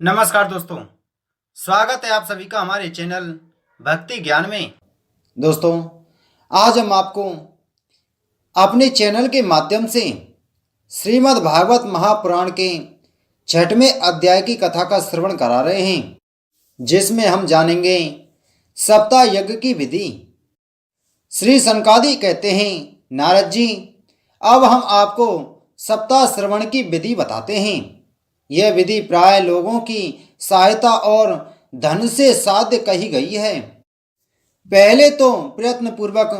नमस्कार दोस्तों। स्वागत है आप सभी का हमारे चैनल भक्ति ज्ञान में। दोस्तों, आज हम आपको अपने चैनल के माध्यम से श्रीमद् भागवत महापुराण के 6वें अध्याय की कथा का श्रवण करा रहे हैं, जिसमें हम जानेंगे सप्ताह यज्ञ की विधि। श्री सनकादि कहते हैं, नारद जी, अब हम आपको सप्ताह श्रवण की विधि बताते हैं। यह विधि प्राय लोगों की सहायता और धन से साध्य कही गई है। पहले तो प्रयत्न पूर्वक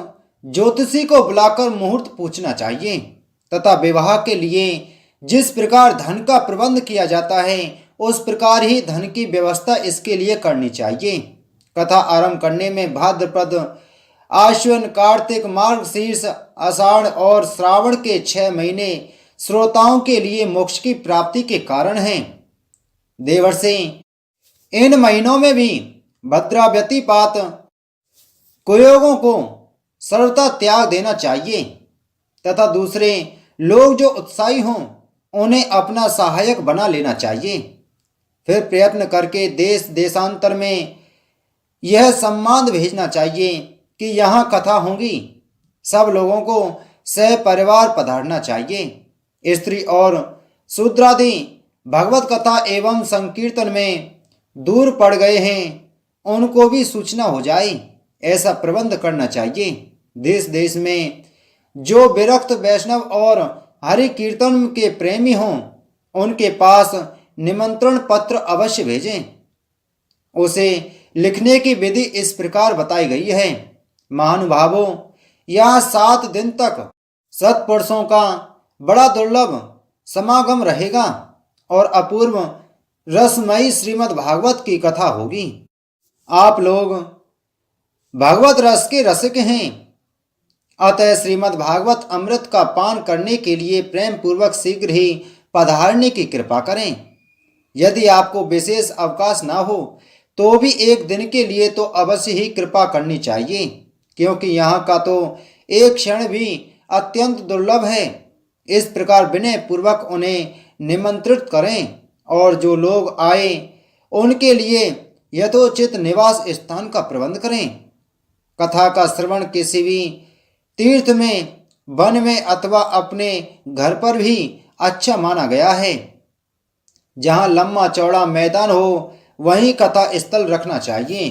ज्योतिषी को बुलाकर मुहूर्त पूछना चाहिए तथा विवाह के लिए जिस प्रकार धन का प्रबंध किया जाता है उस प्रकार ही धन की व्यवस्था इसके लिए करनी चाहिए। कथा आरंभ करने में भाद्रपद, आश्विन, कार्तिक, मार्गशीर्ष, आषाढ़ और श्रावण के 6 महीने श्रोताओं के लिए मोक्ष की प्राप्ति के कारण हैं। देवर्षि, इन महीनों में भी भद्राव्यतिपात कुयोगों को सर्वथा त्याग देना चाहिए तथा दूसरे लोग जो उत्साही हों उन्हें अपना सहायक बना लेना चाहिए। फिर प्रयत्न करके देश देशांतर में यह सम्मान भेजना चाहिए कि यहाँ कथा होगी। सब लोगों को सपरिवार पधारना चाहिए। स्त्री और शूद्रादि भगवत कथा एवं संकीर्तन में दूर पड़ गए हैं, उनको भी सूचना हो जाए, ऐसा प्रबंध करना चाहिए। देश देश में जो विरक्त वैष्णव और हरि कीर्तन के प्रेमी हों उनके पास निमंत्रण पत्र अवश्य भेजें। उसे लिखने की विधि इस प्रकार बताई गई है। महानुभावों, यहाँ 7 दिन तक सत्पुरुषों का बड़ा दुर्लभ समागम रहेगा और अपूर्व रसमयी श्रीमद् भागवत की कथा होगी। आप लोग भगवत रस के रसिक हैं, अतः श्रीमद् भागवत अमृत का पान करने के लिए प्रेम पूर्वक शीघ्र ही पधारने की कृपा करें। यदि आपको विशेष अवकाश ना हो तो भी 1 दिन के लिए तो अवश्य ही कृपा करनी चाहिए, क्योंकि यहाँ का तो एक क्षण भी अत्यंत दुर्लभ है। इस प्रकार विनय पूर्वक उन्हें निमंत्रित करें और जो लोग आए उनके लिए यथोचित निवास स्थान का प्रबंध करें। कथा का श्रवण किसी भी तीर्थ में, वन में अथवा अपने घर पर भी अच्छा माना गया है। जहाँ लंबा चौड़ा मैदान हो वहीं कथा स्थल रखना चाहिए।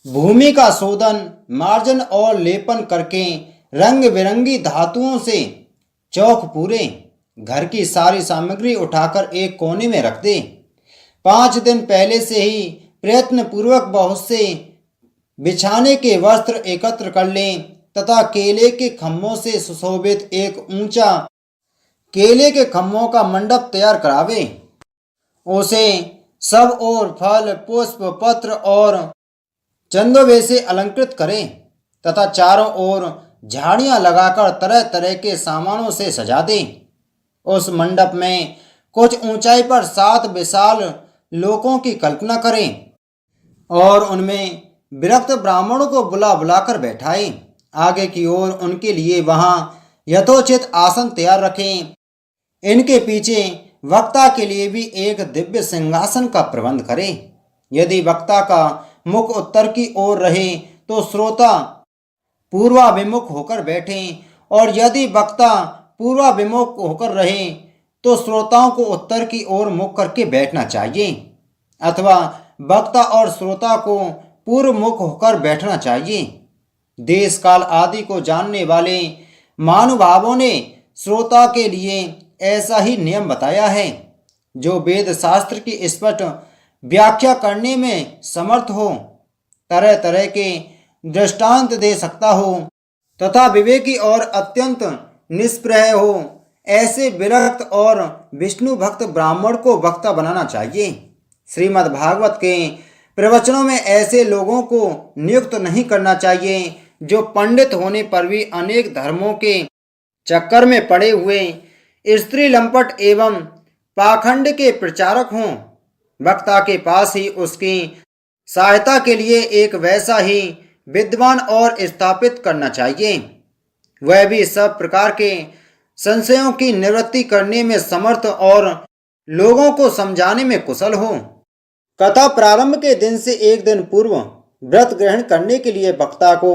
भूमि का शोधन, मार्जन और लेपन करके रंग बिरंगी धातुओं से चौक पूरे। घर की सारी सामग्री उठाकर एक कोने में रख दे। 5 दिन पहले से ही प्रयत्न पूर्वक बहुत से बिछाने के वस्त्र एकत्र कर लें तथा केले के खम्भों से सुशोभित एक ऊंचा केले के खम्भों का मंडप तैयार करावे। उसे सब ओर फल, पुष्प, पत्र और चंदोवे से अलंकृत करें तथा चारों ओर झाड़ियां लगाकर तरह तरह के सामानों से सजा दें। उस मंडप में कुछ ऊंचाई पर 7 विशाल लोकों की कल्पना करें और उनमें विरक्त ब्राह्मणों को बुला बुलाकर बैठाएं। आगे की ओर उनके लिए वहां यथोचित आसन तैयार रखें। इनके पीछे वक्ता के लिए भी एक दिव्य सिंहासन का प्रबंध करें। यदि वक्ता का मुख उत्तर की ओर रहे तो श्रोता पूर्वाभिमुख होकर बैठें और यदि वक्ता पूर्वाभिमुख होकर रहे तो श्रोताओं को उत्तर की ओर मुख करके बैठना चाहिए अथवा वक्ता और श्रोता को पूर्व मुख होकर बैठना चाहिए। देश काल आदि को जानने वाले महानुभावों ने श्रोता के लिए ऐसा ही नियम बताया है। जो वेद शास्त्र की स्पष्ट व्याख्या करने में समर्थ हो, तरह तरह के दृष्टांत दे सकता हो तथा विवेकी और अत्यंत निष्प्रह हो, ऐसे विरक्त और विष्णु भक्त ब्राह्मण को वक्ता बनाना चाहिए। श्रीमद् भागवत के प्रवचनों में ऐसे लोगों को नियुक्त नहीं करना चाहिए जो पंडित होने पर भी अनेक धर्मों के चक्कर में पड़े हुए स्त्री लंपट एवं पाखंड के प्रचारक हों। वक्ता के पास ही उसकी सहायता के लिए एक वैसा ही विद्वान और स्थापित करना चाहिए, वह भी सब प्रकार के संशयों की निवृत्ति करने में समर्थ और लोगों को समझाने में कुशल हो। कथा प्रारंभ के दिन से एक दिन पूर्व व्रत ग्रहण करने के लिए वक्ता को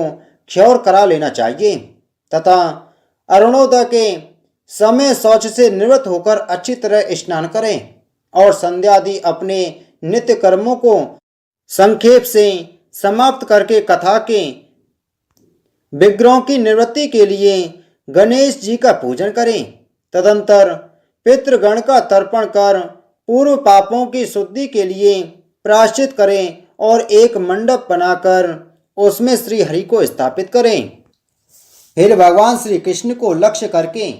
क्षौर करा लेना चाहिए तथा अरुणोदय के समय शौच से निवृत्त होकर अच्छी तरह स्नान करें और संध्यादि अपने नित्य कर्मों को संक्षेप से समाप्त करके कथा के विग्रहों की निवृत्ति के लिए गणेश जी का पूजन करें। तदंतर पितृगण का तर्पण कर पूर्व पापों की शुद्धि के लिए प्रायश्चित करें और एक मंडप बनाकर उसमें श्री हरि को स्थापित करें। फिर भगवान श्री कृष्ण को लक्ष्य करके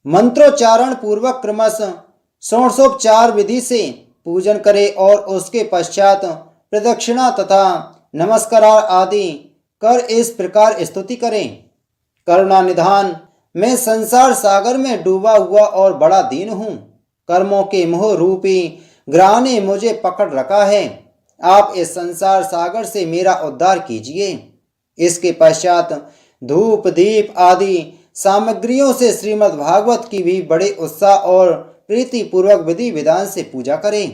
मंत्रोच्चारण पूर्वक क्रमश षोडशोपचार विधि से पूजन करें और उसके पश्चात प्रदक्षिणा तथा नमस्कार आदि कर इस प्रकार स्तुति करें। करुणा निधान, मैं संसार सागर में डूबा हुआ और बड़ा दीन हूँ। कर्मों के मोह रूपी ग्रह ने मुझे पकड़ रखा है। आप इस संसार सागर से मेरा उद्धार कीजिए। इसके पश्चात धूप दीप आदि सामग्रियों से श्रीमद् भागवत की भी बड़े उत्साह और प्रीति पूर्वक विधि विधान से पूजा करें।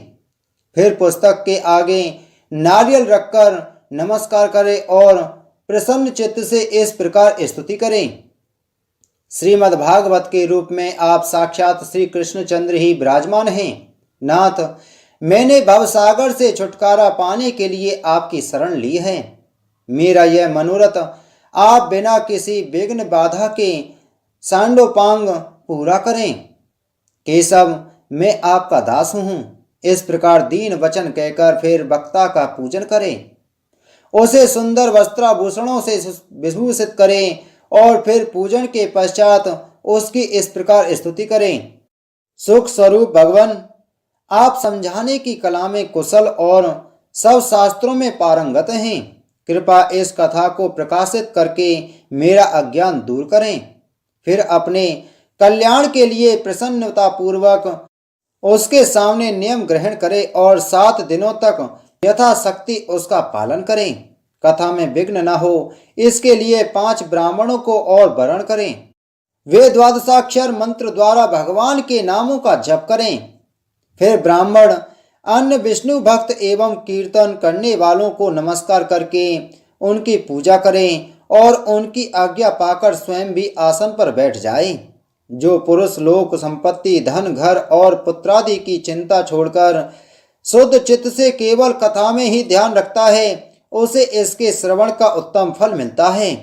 फिर पुस्तक के आगे नारियल रखकर नमस्कार करें और प्रसन्न चित्त से इस प्रकार स्तुति करें। श्रीमद् भागवत के रूप में आप साक्षात श्री कृष्णचंद्र ही विराजमान हैं। नाथ, मैंने भवसागर से छुटकारा पाने के लिए आपकी शरण ली है। मेरा यह मनोरथ आप बिना किसी विघ्न बाधा के सांडोपांग पूरा करें। केशव, मैं आपका दास हूँ। इस प्रकार दीन वचन कहकर फिर वक्ता का पूजन करें, उसे सुंदर वस्त्राभूषणों से विभूषित करें और फिर पूजन के पश्चात उसकी इस प्रकार स्तुति करें। सुख स्वरूप भगवान, आप समझाने की कला में कुशल और सब शास्त्रों में पारंगत हैं। कृपा इस कथा को प्रकाशित करके मेरा अज्ञान दूर करें। फिर अपने कल्याण के लिए प्रसन्नता पूर्वक उसके सामने नियम ग्रहण करें और 7 दिनों तक यथाशक्ति उसका पालन करें। कथा में विघ्न न हो इसके लिए 5 ब्राह्मणों को और वरण करें। वे 12 मंत्र द्वारा भगवान के नामों का जप करें। फिर ब्राह्मण अन्य विष्णु भक्त एवं कीर्तन करने वालों को नमस्कार करके उनकी पूजा करें और उनकी आज्ञा पाकर स्वयं भी आसन पर बैठ जाए। जो पुरुष लोक संपत्ति धन घर और पुत्रादि की चिंता छोड़कर शुद्ध चित्त से केवल कथा में ही ध्यान रखता है, उसे इसके श्रवण का उत्तम फल मिलता है।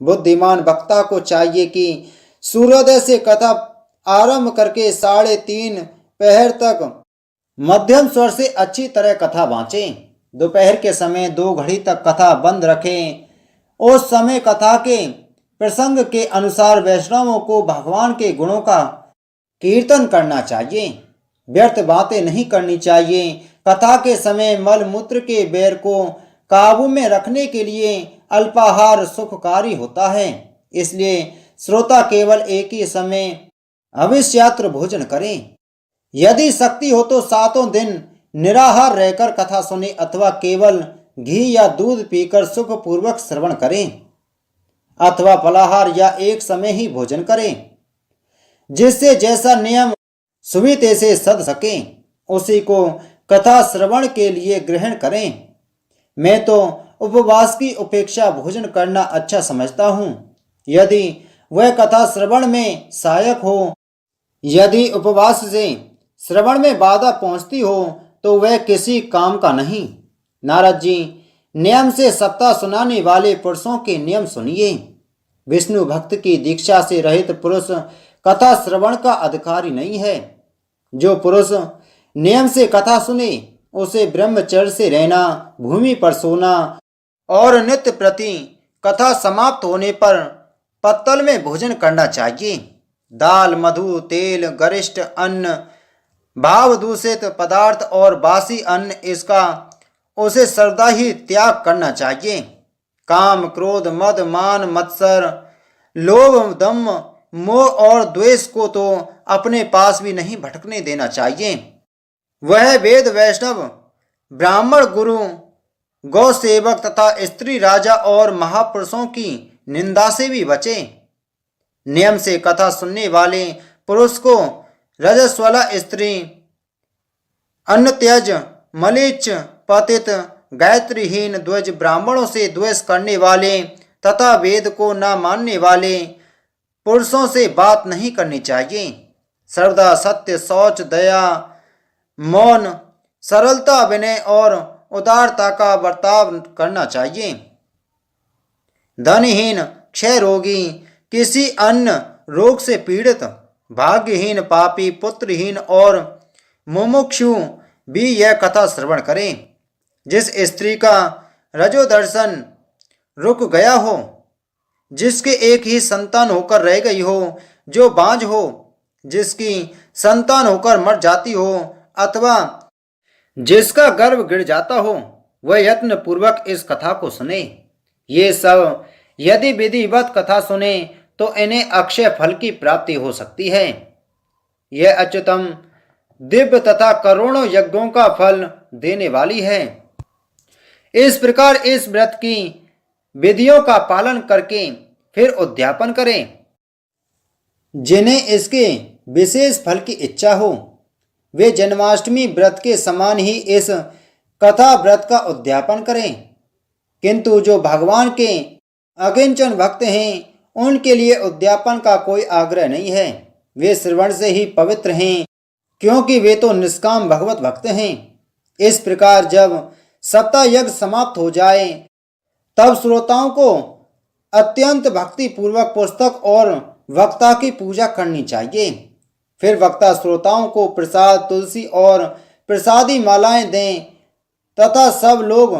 बुद्धिमान वक्ता को चाहिए कि सूर्योदय से कथा आरंभ करके 3:30 पहर तक मध्यम स्वर से अच्छी तरह कथा वांचे। दोपहर के समय 2 घड़ी तक कथा बंद रखें। उस समय कथा के प्रसंग के अनुसार वैष्णवों को भगवान के गुणों का कीर्तन करना चाहिए। व्यर्थ बातें नहीं करनी चाहिए। कथा के समय मल मूत्र के बैर को काबू में रखने के लिए अल्पाहार सुखकारी होता है। इसलिए श्रोता केवल एक ही समय अविश्यात्र भोजन करें। यदि शक्ति हो तो 7 दिन निराहार रहकर कथा सुने अथवा केवल घी या दूध पीकर सुखपूर्वक श्रवण करें अथवा फलाहार या एक समय ही भोजन करें। जिससे जैसा नियम सुविधे से सध सके उसी को कथा श्रवण के लिए ग्रहण करें। मैं तो उपवास की उपेक्षा भोजन करना अच्छा समझता हूँ, यदि वह कथा श्रवण में सहायक हो। यदि उपवास से श्रवण में बाधा पहुँचती हो तो वह किसी काम का नहीं। नारद जी, नियम से सप्ताह सुनाने वाले पुरुषों के नियम सुनिए। विष्णु भक्त की दीक्षा से रहित पुरुष कथा श्रवण का अधिकारी नहीं है। जो पुरुष नियम से कथा सुने उसे ब्रह्मचर्य से रहना, भूमि पर सोना और नित्य प्रति कथा समाप्त होने पर पत्तल में भोजन करना चाहिए। दाल, मधु, तेल, गरिष्ठ अन्न, भाव दूषित पदार्थ और बासी अन्न इसका उसे सदा ही त्याग करना चाहिए। काम, क्रोध, मद, मान, मत्सर, लोभ, दम्भ, मोह और द्वेष को तो अपने पास भी नहीं भटकने देना चाहिए। वह वेद, वैष्णव, ब्राह्मण, गुरु, गौ सेवक तथा स्त्री, राजा और महापुरुषों की निंदा से भी बचे। नियम से कथा सुनने वाले पुरुष को रजस्वला स्त्री अन्न त्यज मलिच पतित गायत्रीहीन द्वज ब्राह्मणों से द्वेष करने वाले तथा वेद को न मानने वाले पुरुषों से बात नहीं करनी चाहिए। सर्वदा सत्य, शौच, दया, मौन, सरलता, विनय और उदारता का बर्ताव करना चाहिए। धनहीन, क्षय रोगी, किसी अन्य रोग से पीड़ित, भाग्यहीन, पापी, पुत्रहीन और मुमुक्षु भी यह कथा श्रवण करें। जिस स्त्री का रजोदर्शन रुक गया हो, जिसके एक ही संतान होकर रह गई हो, जो बांझ हो, जिसकी संतान होकर मर जाती हो अथवा जिसका गर्भ गिर जाता हो, वह यत्न पूर्वक इस कथा को सुने। ये सब यदि विधिवत कथा सुने तो इन्हें अक्षय फल की प्राप्ति हो सकती है। यह अच्युतम, दिव्य तथा करोड़ों यज्ञों का फल देने वाली है। इस प्रकार इस व्रत की विधियों का पालन करके फिर उद्यापन करें। जिन्हें इसके विशेष फल की इच्छा हो, वे जन्माष्टमी व्रत के समान ही इस कथा व्रत का उद्यापन करें। किंतु जो भगवान के अकिंचन भक्त हैं, उनके लिए उद्यापन का कोई आग्रह नहीं है। वे श्रवण से ही पवित्र हैं, क्योंकि वे तो निष्काम भगवत भक्त हैं। इस प्रकार जब सप्ताह यज्ञ समाप्त हो जाए, तब श्रोताओं को अत्यंत भक्ति पूर्वक पुस्तक और वक्ता की पूजा करनी चाहिए। फिर वक्ता श्रोताओं को प्रसाद, तुलसी और प्रसादी मालाएं दें तथा सब लोग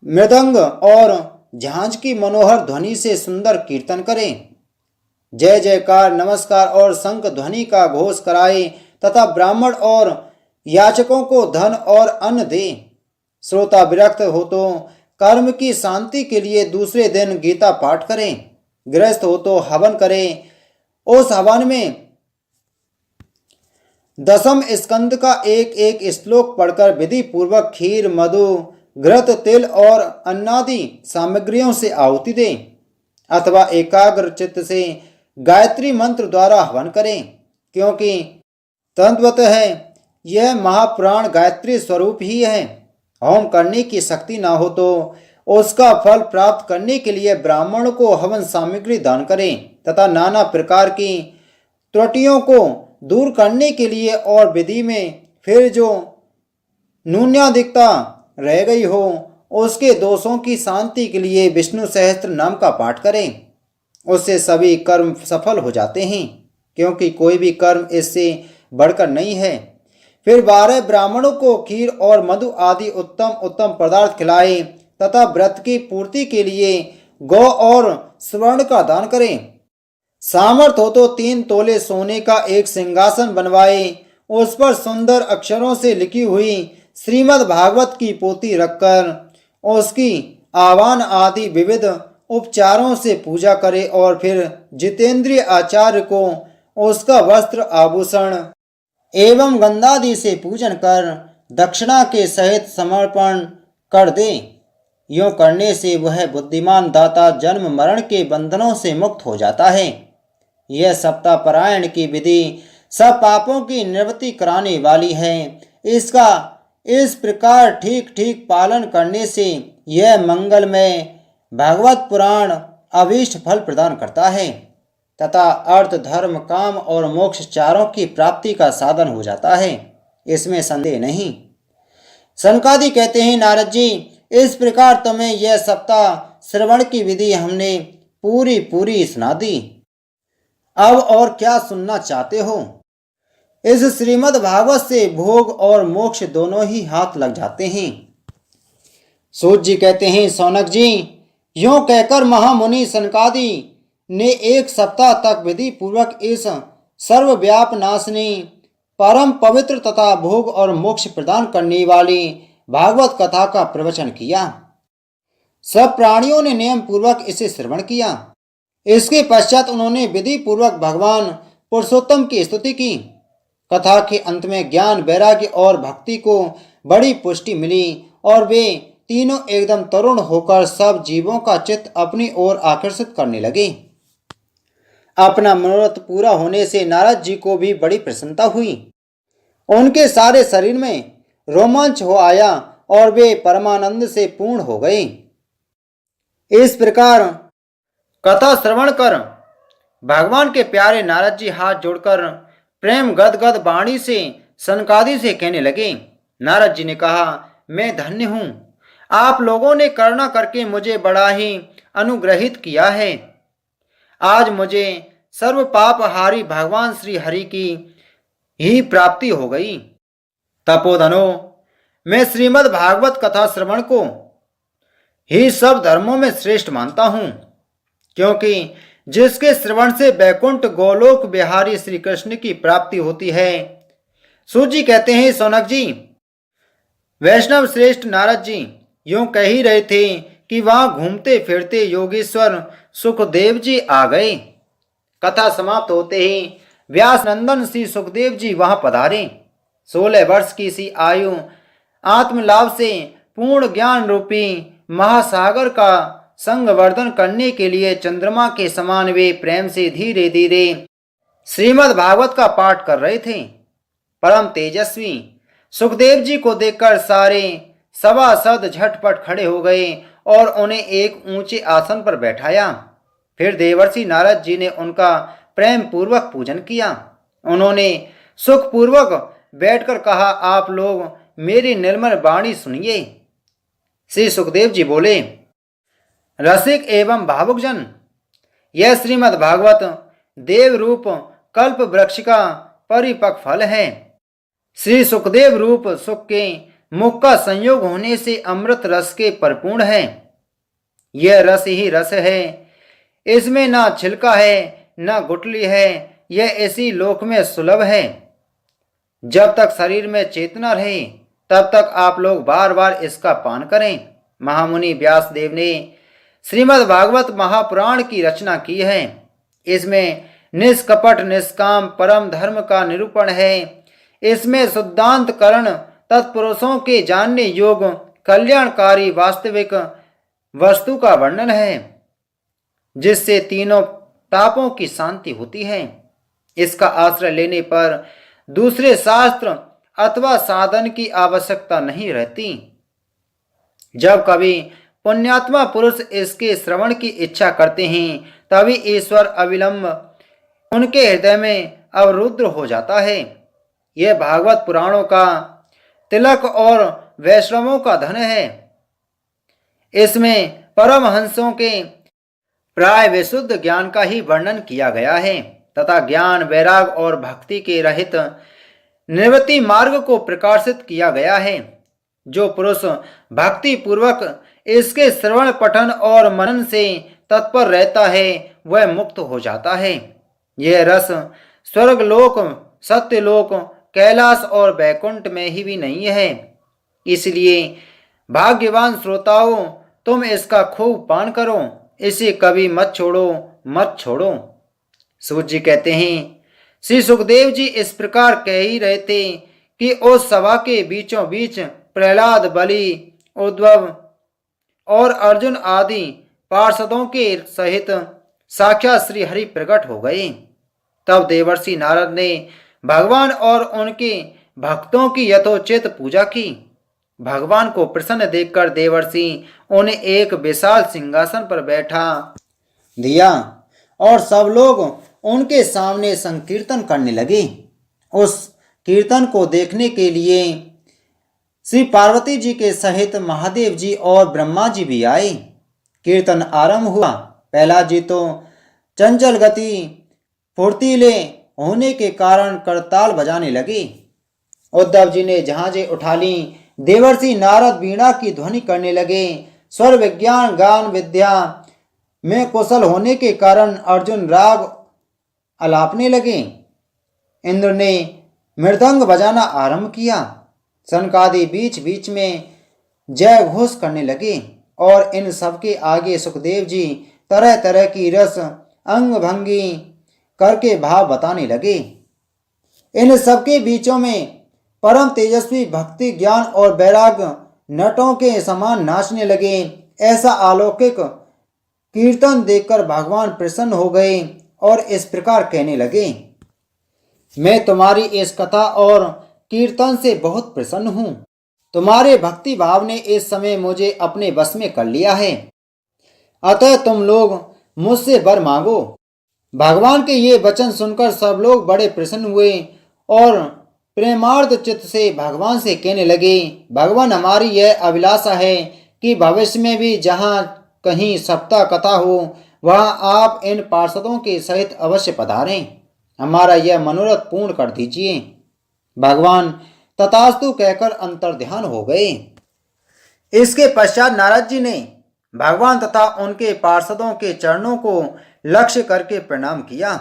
मृदंग और झांझ की मनोहर ध्वनि से सुंदर कीर्तन करें। जय जयकार, नमस्कार और शंख ध्वनि का घोष कराए तथा ब्राह्मण और याचकों को धन और अन्न दे। श्रोता विरक्त हो तो कर्म की शांति के लिए दूसरे दिन गीता पाठ करें। गृहस्थ हो तो हवन करें। उस हवन में दशम स्कंद का एक एक श्लोक पढ़कर विधि पूर्वक खीर, मधु, घृत, तिल और अन्नादि सामग्रियों से आहुति दें अथवा एकाग्र चित्त से गायत्री मंत्र द्वारा हवन करें, क्योंकि तद्वतः यह महापुराण गायत्री स्वरूप ही है। होम करने की शक्ति ना हो तो उसका फल प्राप्त करने के लिए ब्राह्मण को हवन सामग्री दान करें तथा नाना प्रकार की त्रुटियों को दूर करने के लिए और विधि में फिर जो न्यूनाधिकता रह गई हो, उसके दोषों की शांति के लिए विष्णु सहस्त्र नाम का पाठ करें। उससे सभी कर्म सफल हो जाते हैं, क्योंकि कोई भी कर्म इससे बढ़कर नहीं है। फिर 12 ब्राह्मणों को खीर और मधु आदि उत्तम उत्तम पदार्थ खिलाए तथा व्रत की पूर्ति के लिए गौ और स्वर्ण का दान करें। सामर्थ हो तो 3 तोले सोने का एक सिंहासन बनवाए, उस पर सुंदर अक्षरों से लिखी हुई श्रीमद् भागवत की पोथी रखकर उसकी आवाहन आदि विविध उपचारों से पूजा करे और फिर जितेंद्रिय आचार्य को उसका वस्त्र, आभूषण एवं गंधादि से पूजन कर दक्षिणा के सहित समर्पण कर दे। यूं करने से वह बुद्धिमान दाता जन्म मरण के बंधनों से मुक्त हो जाता है। यह सप्ताह पारायण की विधि सब पापों की निवृत्ति कराने वाली है। इसका इस प्रकार ठीक ठीक पालन करने से यह मंगलमय भागवत पुराण अभीष्ट फल प्रदान करता है तथा अर्थ, धर्म, काम और मोक्ष चारों की प्राप्ति का साधन हो जाता है, इसमें संदेह नहीं। सनकादि कहते हैं, नारद जी, इस प्रकार तुम्हें यह सप्ताह श्रवण की विधि हमने पूरी पूरी सुना दी। अब और क्या सुनना चाहते हो? इस श्रीमद् भागवत से भोग और मोक्ष दोनों ही हाथ लग जाते हैं। सूत जी कहते हैं, सौनक जी, यूं कहकर महामुनि सनकादि ने 1 सप्ताह तक विधि पूर्वक इस सर्वव्याप नाशनी, परम पवित्र तथा भोग और मोक्ष प्रदान करने वाली भागवत कथा का प्रवचन किया। सब प्राणियों ने नियम पूर्वक इसे श्रवण किया। इसके पश्चात उन्होंने विधि पूर्वक भगवान पुरुषोत्तम की स्तुति की। कथा के अंत में ज्ञान, वैराग्य और भक्ति को बड़ी पुष्टि मिली और वे तीनों एकदम तरुण होकर सब जीवों का चित्त अपनी ओर आकर्षित करने लगे। अपना मनोरथ पूरा होने से नारद जी को भी बड़ी प्रसन्नता हुई। उनके सारे शरीर में रोमांच हो आया और वे परमानंद से पूर्ण हो गए। इस प्रकार कथा श्रवण कर भगवान के प्यारे नारद जी हाथ जोड़कर प्रेम गदगद वाणी से सनकादि से कहने लगे। नारद जी ने कहा, मैं धन्य हूं, आप लोगों ने करुणा करके मुझे बड़ा ही अनुग्रहित किया है। आज मुझे सर्व पापहारी भगवान श्री हरि की ही प्राप्ति हो गई। तपोधनो, मैं श्रीमद् भागवत कथा श्रवण को ही सब धर्मों में श्रेष्ठ मानता हूं, क्योंकि जिसके श्रवण से वैकुंठ गोलोक बिहारी श्री कृष्ण की प्राप्ति होती है। सूत जी कहते हैं, सौनक जी, वैष्णव श्रेष्ठ नारद जी यूं कह ही रहे थे कि वहां घूमते फिरते योगेश्वर सुखदेव जी आ गए। कथा समाप्त होते ही व्यास नंदन श्री सुखदेव जी वहां पधारे। 16 वर्ष की सी आयु आत्मलाभ से पूर्ण ज्ञान रूपी महासागर का संवर्धन करने के लिए चंद्रमा के समान वे प्रेम से धीरे धीरे श्रीमद् भागवत का पाठ कर रहे थे। परम तेजस्वी सुखदेव जी को देखकर सारे सभासद झटपट खड़े हो गए और उन्हें एक ऊंचे आसन पर बैठाया। फिर देवर्षि नारद जी ने उनका प्रेम पूर्वक पूजन किया। उन्होंने सुखपूर्वक बैठकर कहा, आप लोग मेरी निर्मल वाणी सुनिए। श्री सुखदेव जी बोले, रसिक एवं भावुक जन, यह श्रीमद् भागवत देव रूप कल्प वृक्ष का परिपक्व फल है। श्री सुखदेव रूप सुख के मुख का संयोग होने से अमृत रस के परिपूर्ण है। यह रस ही रस है, इसमें ना छिलका है ना गुठली है। यह इसी लोक में सुलभ है। जब तक शरीर में चेतना रहे तब तक आप लोग बार बार इसका पान करें। महामुनि व्यास देव ने श्रीमद् भागवत महापुराण की रचना की है। इसमें निष्कपट निष्काम परम धर्म का निरूपण है। इसमें शुद्धांत करण तत्पुरुषों के जानने योग्य कल्याणकारी वास्तविक वस्तु का वर्णन है, जिससे तीनों तापों की शांति होती है। इसका आश्रय लेने पर दूसरे शास्त्र अथवा साधन की आवश्यकता नहीं रहती। जब कभी पुण्यात्मा पुरुष इसके श्रवण की इच्छा करते हैं तभी ईश्वर अविलंब उनके हृदय में अवरुद्ध हो जाता है। यह भागवत पुराणों का तिलक और वैष्णवों का धन है। इसमें परमहंसों के प्राय विशुद्ध ज्ञान का ही वर्णन किया गया है तथा ज्ञान वैराग और भक्ति के रहित निवृत्ति मार्ग को प्रकाशित किया गया है। जो पुरुष भक्ति पूर्वक इसके श्रवण पठन और मनन से तत्पर रहता है वह मुक्त हो जाता है। यह रस स्वर्गलोक, सत्यलोक, कैलाश और वैकुंठ में ही भी नहीं है। इसलिए भाग्यवान श्रोताओं, तुम इसका खूब पान करो, इसे कभी मत छोड़ो, मत छोड़ो। सूत जी कहते हैं, श्री सुखदेव जी इस प्रकार कह ही रहे थे कि उस सभा के बीचों बीच प्रहलाद, बलि, उद्धव और अर्जुन आदि पार्षदों के सहित साक्षात श्री हरि प्रकट हो गए। तब देवर्षि नारद ने भगवान और उनके भक्तों की यथोचित पूजा की। भगवान को प्रसन्न देखकर देवर्षि उन्हें एक विशाल सिंहासन पर बैठा दिया और सब लोग उनके सामने संकीर्तन करने लगे। उस कीर्तन को देखने के लिए श्री पार्वती जी के सहित महादेव जी और ब्रह्मा जी भी आए। कीर्तन आरंभ हुआ। प्रहलाद जी तो चंचल गति फुर्तीले होने के कारण करताल बजाने लगे। उद्धव जी ने जहाजें उठा ली। देवर्षि नारद वीणा की ध्वनि करने लगे। स्वर विज्ञान गान विद्या में कुशल होने के कारण अर्जुन राग अलापने लगे। इंद्र ने मृदंग बजाना आरंभ किया। सनकादि बीच बीच में जय घोष करने लगे और इन सबके आगे सुखदेव जी तरह तरह की रस अंग भंगी करके भाव बताने लगे। इन सबके बीचों में परम तेजस्वी भक्ति ज्ञान और वैराग्य नटों के समान नाचने लगे। ऐसा अलौकिक कीर्तन देखकर भगवान प्रसन्न हो गए और इस प्रकार कहने लगे, मैं तुम्हारी इस कथा और कीर्तन से बहुत प्रसन्न हूँ। तुम्हारे भक्ति भाव ने इस समय मुझे अपने बस में कर लिया है, अतः तुम लोग मुझसे वर मांगो। भगवान के ये वचन सुनकर सब लोग बड़े प्रसन्न हुए और प्रेमार्थ चित्त से भगवान से कहने लगे, भगवान, हमारी यह अभिलाषा है कि भविष्य में भी जहाँ कहीं सप्ताह कथा हो वहाँ आप इन पार्षदों के सहित अवश्य पधारें। हमारा यह मनोरथ पूर्ण कर दीजिए। भगवान तथास्तु कहकर अंतर्ध्यान हो गए। इसके पश्चात नारद जी ने भगवान तथा उनके पार्षदों के चरणों को लक्ष्य करके प्रणाम किया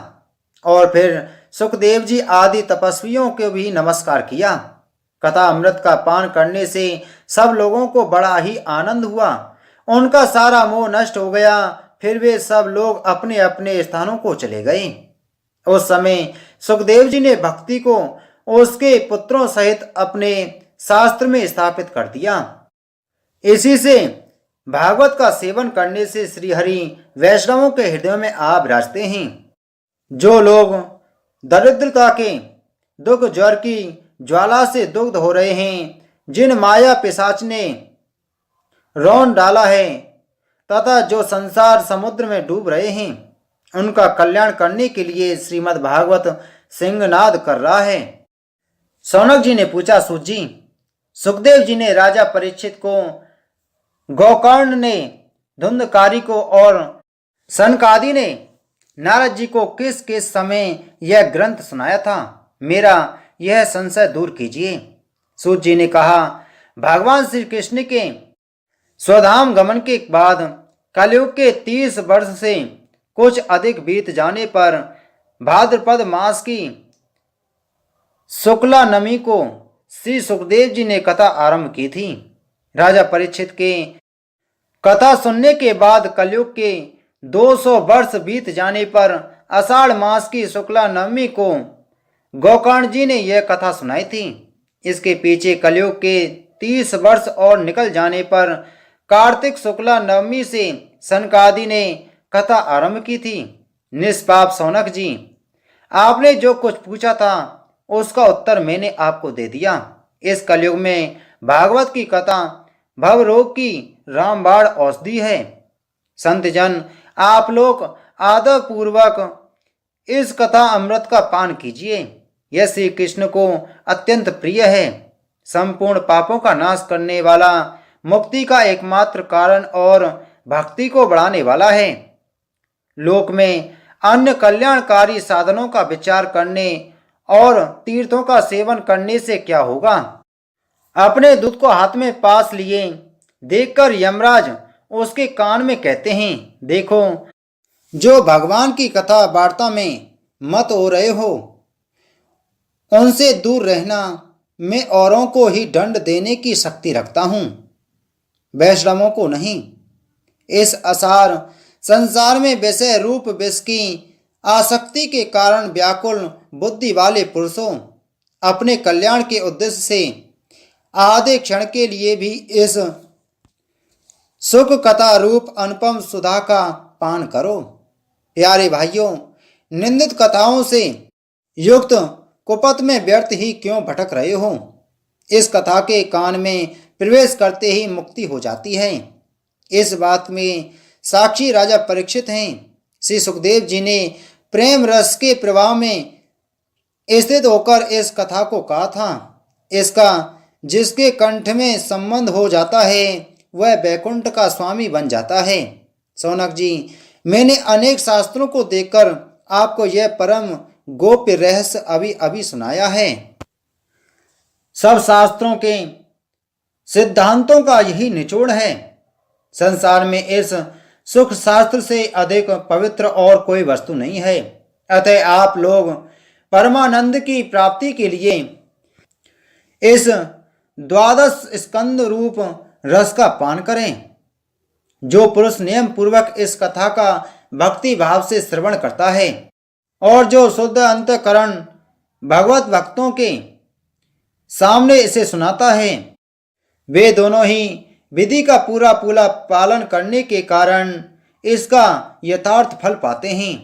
और फिर सुखदेव जी आदि तपस्वियों को भी नमस्कार किया। कथा अमृत का पान करने से सब लोगों को बड़ा ही आनंद हुआ। उनका सारा मोह नष्ट हो गया। फिर वे सब लोग अपने अपने स्थानों को चले गए। उस समय सुखदेव जी ने भक्ति को उसके पुत्रों सहित अपने शास्त्र में स्थापित कर दिया। इसी से भागवत का सेवन करने से श्रीहरि वैष्णवों के हृदयों में आ विराजते हैं। जो लोग दरिद्रता के दुख ज्वर की ज्वाला से दुग्ध हो रहे हैं, जिन माया पिशाच ने रौन डाला है तथा जो संसार समुद्र में डूब रहे हैं, उनका कल्याण करने के लिए श्रीमद् भागवत सिंहनाद कर रहा है। शौनक जी ने पूछा, सूत जी, सुखदेव जी ने राजा परीक्षित को, गोकर्ण ने धुंधकारी को और सनकादि ने नारद जी को किस किस समय यह ग्रंथ सुनाया था? मेरा यह संशय दूर कीजिए। सूत जी ने कहा, भगवान श्री कृष्ण के स्वधाम गमन के बाद कलयुग के 30 वर्ष से कुछ अधिक बीत जाने पर भाद्रपद मास की शुक्ला नमी को श्री सुखदेव जी ने कथा आरंभ की थी। राजा परीक्षित के कथा सुनने के बाद कलयुग के 200 वर्ष बीत जाने पर आषाढ़ मास की शुक्ला नवमी को गोकर्ण जी ने यह कथा सुनाई थी। इसके पीछे कलयुग के 30 वर्ष और निकल जाने पर कार्तिक शुक्ला नवमी से सनकादि ने कथा आरंभ की थी। निष्पाप शौनक जी, आपने जो कुछ पूछा था उसका उत्तर मैंने आपको दे दिया। इस कलयुग में भागवत की कथा भवरोग की रामबाण औषधि है। संत जन, आप लोग आदर पूर्वक इस कथा अमृत का पान कीजिए। यह श्री कृष्ण को अत्यंत प्रिय है। संपूर्ण पापों का नाश करने वाला, मुक्ति का एकमात्र कारण और भक्ति को बढ़ाने वाला है। लोक में अन्य कल्याणकारी साधनों का विचार करने और तीर्थों का सेवन करने से क्या होगा? अपने दूध को हाथ में पास लिए देखकर यमराज उसके कान में कहते हैं, देखो, जो भगवान की कथा वार्ता में मत हो रहे हो उनसे दूर रहना। मैं औरों को ही दंड देने की शक्ति रखता हूँ, वैष्णवों को नहीं। इस असार संसार में विषय रूप विष की आसक्ति के कारण व्याकुल बुद्धि वाले पुरुषों अपने कल्याण के उद्देश्य से आधे क्षण के लिए भी इस सुख कथा रूप अनुपम सुधा का पान करो। प्यारे भाइयों, निंदित कथाओं से युक्त कुपथ में व्यर्थ ही क्यों भटक रहे हो? इस कथा के कान में प्रवेश करते ही मुक्ति हो जाती है। इस बात में साक्षी राजा परीक्षित हैं। श्री सुखदेव जी ने प्रेम रस के प्रवाह में स्थित होकर इस कथा को कहा था। इसका जिसके कंठ में संबंध हो जाता है वह बैकुंठ का स्वामी बन जाता है। शौनक जी, मैंने अनेक शास्त्रों को देखकर आपको यह परम गोप्य रहस्य अभी अभी सुनाया है। सब शास्त्रों के सिद्धांतों का यही निचोड़ है। संसार में इस सुख शास्त्र से अधिक पवित्र और कोई वस्तु नहीं है। अतः आप लोग परमानंद की प्राप्ति के लिए इस 12 स्कंद रूप रस का पान करें। जो पुरुष नियम पूर्वक इस कथा का भक्ति भाव से श्रवण करता है और जो शुद्ध अंतःकरण भगवत भक्तों के सामने इसे सुनाता है, वे दोनों ही विधि का पूरा पूरा पालन करने के कारण इसका यथार्थ फल पाते हैं।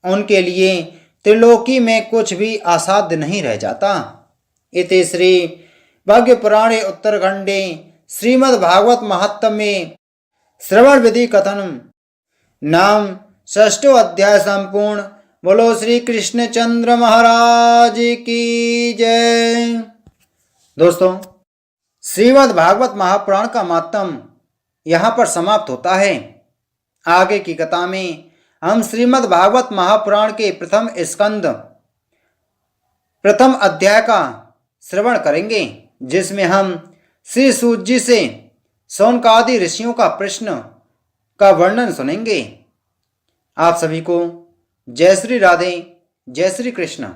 उनके लिए त्रिलोकी में कुछ भी असाध्य नहीं रह जाता। इति श्री भाग्य पुराणे उत्तरखंडे श्रीमद्भागवत महात्म्ये श्रवण विधि कथन नाम षष्ठो अध्याय संपूर्ण। बोलो श्री कृष्णचंद्र महाराज की जय। दोस्तों, श्रीमद् भागवत महापुराण का मातम यहाँ पर समाप्त होता है। आगे की कथा में हम श्रीमद् भागवत महापुराण के प्रथम स्कंद प्रथम अध्याय का श्रवण करेंगे, जिसमें हम श्री सूत जी से शौनकादि ऋषियों का प्रश्न का वर्णन सुनेंगे। आप सभी को जय श्री राधे, जय श्री कृष्ण।